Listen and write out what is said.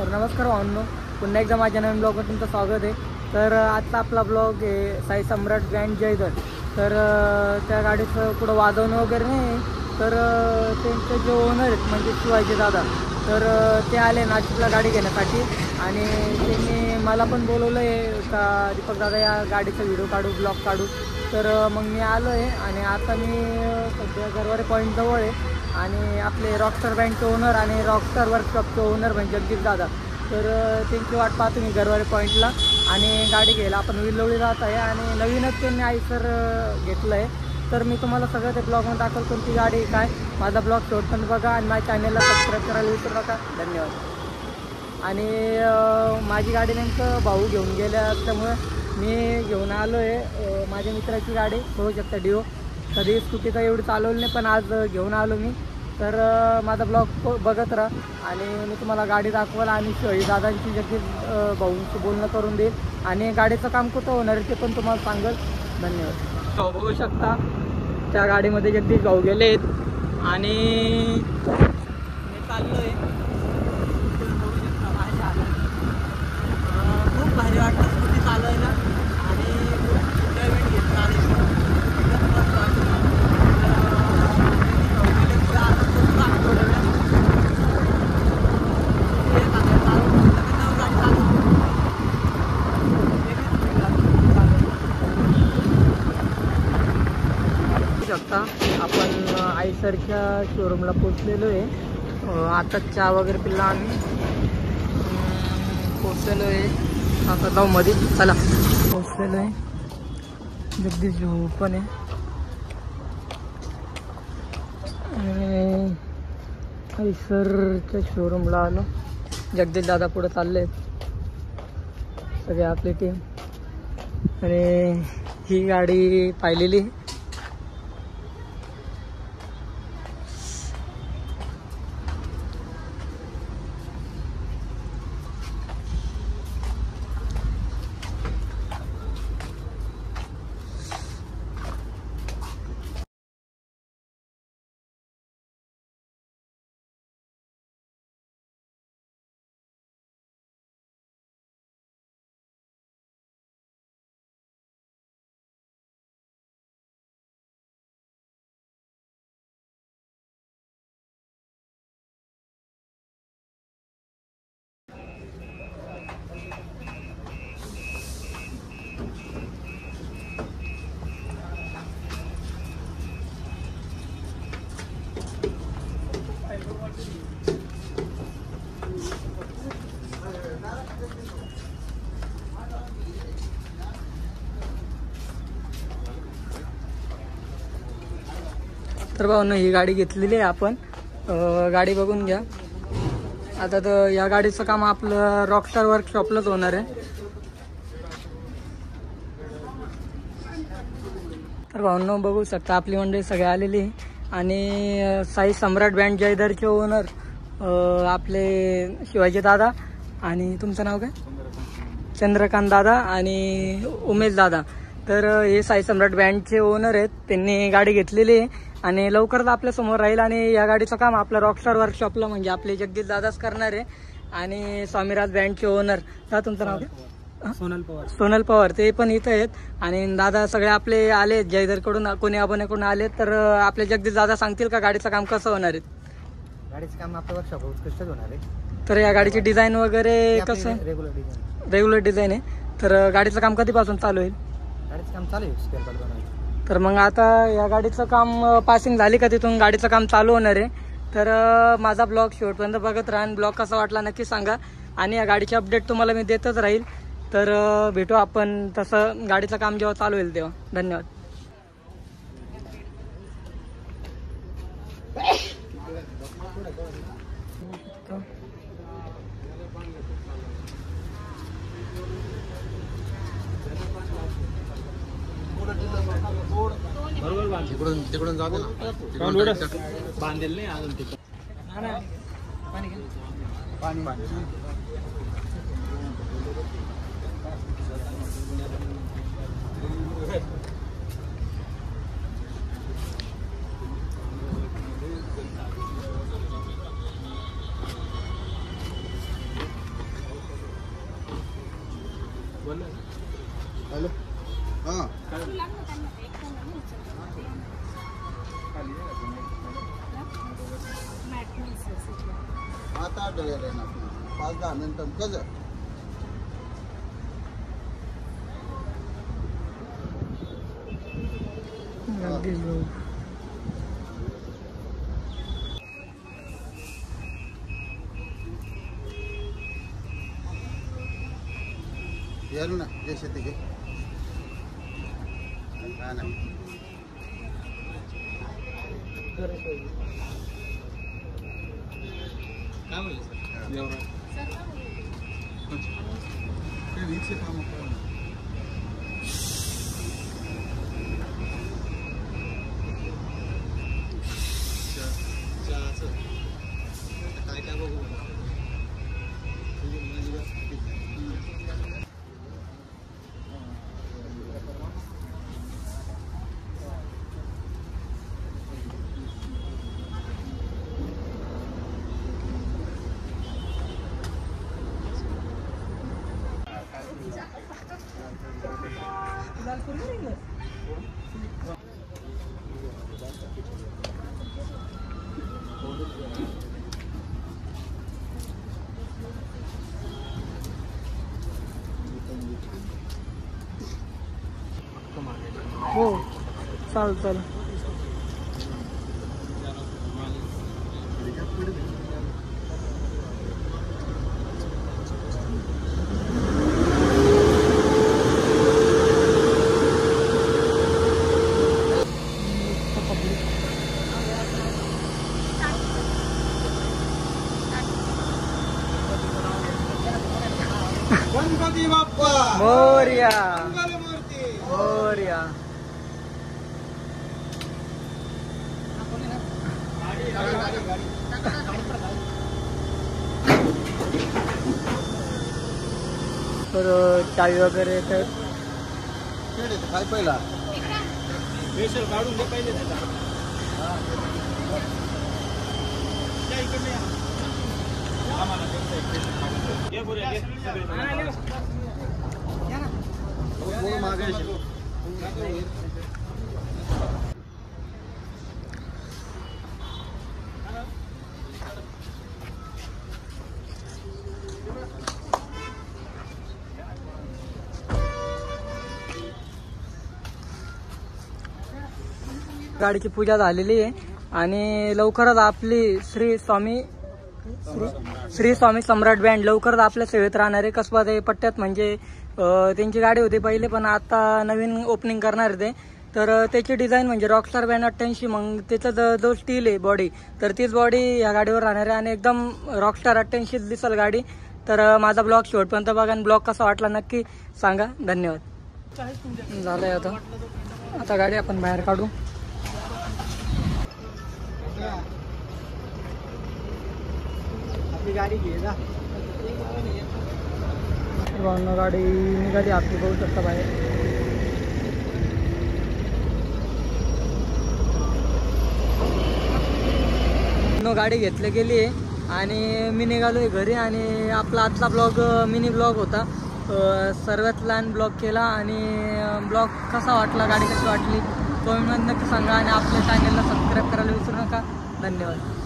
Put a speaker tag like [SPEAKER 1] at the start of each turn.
[SPEAKER 1] तर नमस्कार भावांनो, पुन्हा एकदा माझ्या नवीन ब्लॉगवर तुमचं स्वागत आहे। तर आजचा आपला ब्लॉग आहे साई सम्राट ग्रँड जयदर। तर त्या गाडीचं कुठं वाजवणं वगैरे नाही, तर त्यांचे जे ओनर आहेत म्हणजे शिवाजी दादा, तर ते आले नाशिकला गाडी घेण्यासाठी आणि त्यांनी मला पण बोलवलं आहे का दीपक दादा या गाडीचा व्हिडिओ काढू, ब्लॉग काढू। तर मग मी आलो आहे आणि आता मी सध्या गरवारे पॉईंट जवळ आहे आणि आपले रॉकस्टार बँडचे ओनर आणि रॉकस्टार वर्कशॉपचे ओनर म्हणजे जगदीश दादा, तर त्यांची वाट पाहतो मी गरवारे पॉईंटला आणि गाडी घ्यायला आपण विल्लोळी जात आहे आणि नवीनच त्यांनी आयसर घेतलं आहे। तर मी तुम्हाला सगळं ते ब्लॉगमध्ये दाखवतो कोणती गाडी काय। माझा ब्लॉग शेवटपर्यंत बघा आणि माझ्या चॅनलला सबस्क्राईब करायला विसरू नका। धन्यवाद। आणि माझी गाडी नेमकं भाऊ घेऊन गेले असल्यामुळे मी घेऊन आलो आहे माझ्या मित्राची गाडी, बघू शकता डिओ। कधी स्कूटी तर एवढी चालवली नाही पण आज घेऊन आलो मी। तर माझा ब्लॉग बघत राहा आणि मी तुम्हाला गाडी दाखवाल आणि शिवाजी दादांची जगदीश भाऊंशी बोलणं करून देईल आणि गाडीचं काम कुठं होणार आहे ते पण तुम्हाला सांगेल। धन्यवाद। बघू शकता त्या गाडीमध्ये जगदीश भाऊ गेले आहेत आणि मी चाललो आहे। खूप भारी वाटतं स्कूटी चालवायला आणि एन्जॉयमेंट घेतला आणि शकता आपण आयसरच्या शोरूमला पोचलेलो आहे। आता चहा वगैरे पिला आम्ही, पोचलेलो आहे। आता जाऊ मध्ये, चला पोचलेलो आहे। जगदीश भाऊ पण आहे आणि आयसरच्या शोरूमला आलो। जगदीश दादा पुढे चालले आहेत सगळे आपली टीम आणि ही गाडी पाहिलेली तर भाऊंनो ही गाडी घेतलेली आहे आपण। गाडी बघून घ्या। आता तर या गाडीचं काम आपलं रॉकस्टार वर्कशॉपलाच होणार आहे। तर भाऊंनो बघू शकता आपली मंडळी सगळे आलेली आणि साई सम्राट बँड जयदरचे ओनर आपले शिवाजी दादा आणि तुमचं नाव काय? चंद्रकांत दादा आणि उमेश दादा। तर हे साई सम्राट बँडचे ओनर आहेत, त्यांनी गाडी घेतलेली आहे आणि लवकरच आपल्या समोर राहील आणि या गाडीचं काम आपलं रॉकस्टार वर्कशॉपला म्हणजे आपले जगदीश दादाच करणार आहे। आणि स्वामीराज बँडचे ओनर दादा, तुमचं नाव काय? सोनल पवार। सोनल पवार ते पण इथं आहेत आणि दादा सगळे आपले आले जयदरकडून, कोणी अबोनेकडून आले। तर आपले जगदीश दादा सांगतील का गाडीचं काम कसं होणार आहे?
[SPEAKER 2] गाडीचं काम आपलं वर्कशॉप उत्कृष्टच होणार आहे।
[SPEAKER 1] तर या गाडीची डिझाईन वगैरे कसं? रेग्युलर डिझाईन आहे। तर गाडीचं काम कधीपासून चालू होईल?
[SPEAKER 2] गाडीचं काम चालू आहे स्पेअर पार्ट बनवायचं।
[SPEAKER 1] तर मग आता या गाडीचं काम पासिंग झाली का तिथून गाडीचं काम चालू होणार आहे। तर माझा ब्लॉग शेवटपर्यंत बघत राहा आणि ब्लॉग कसा वाटला नक्की सांगा आणि या गाडीची अपडेट तुम्हाला मी देतच राहील। तर भेटू आपण तसं गाडीचं काम जेव्हा चालू होईल तेव्हा। धन्यवाद।
[SPEAKER 2] बरोबर तिकडून जाऊ दे ना, बांधेल नाही अजून तिकडे पाणी
[SPEAKER 3] हॅलो हां आता आठवलं आहे ना 5-10 मिनिटं कसं यार ना जैसे तिघे काय नाही
[SPEAKER 2] काय म्हणले सर
[SPEAKER 3] ते वीकचे काम
[SPEAKER 2] काय काय बघू
[SPEAKER 1] हो चालेल
[SPEAKER 3] गणपती बाप्पा
[SPEAKER 1] मोरया
[SPEAKER 3] मंगलमूर्ती
[SPEAKER 1] मोरया. तर चावी वगैरे तर
[SPEAKER 3] काय पहिला
[SPEAKER 2] स्पेशल काढून दे पहिले
[SPEAKER 1] गाडीची पूजा झालेली आहे आणि लवकरच आपली श्री स्वामी सम्राट बँड लवकरच आपल्या सेवेत राहणार आहे. कसबा ते पट्ट्यात म्हणजे त्यांची गाडी होती पहिले पण आता नवीन ओपनिंग करणार ते. तर त्याची डिझाईन म्हणजे रॉकस्टार बँड 88 मग त्याचा जो स्टील आहे बॉडी तर तीच बॉडी या गाडीवर राहणार आहे आणि एकदम रॉकस्टार 88 दिसेल गाडी. तर माझा ब्लॉग शेवटपर्यंत बघा आणि ब्लॉग कसा वाटला नक्की सांगा. धन्यवाद. झालंय आता गाडी आपण बाहेर काढू. आपली गाडी घे जा. गाडी निघाली आपली बघू शकता बाहेर. गाडी घेतली गेली आहे आणि मी निघालोय घरी आणि आपला आजचा ब्लॉग मिनी ब्लॉग होता. सर्वात लहान ब्लॉग केला आणि ब्लॉग कसा वाटला गाडी कशी वाटली कमेंटमध्ये नक्की सांगा आणि आपल्या चॅनलला सबस्क्राईब करायला विसरू नका. धन्यवाद.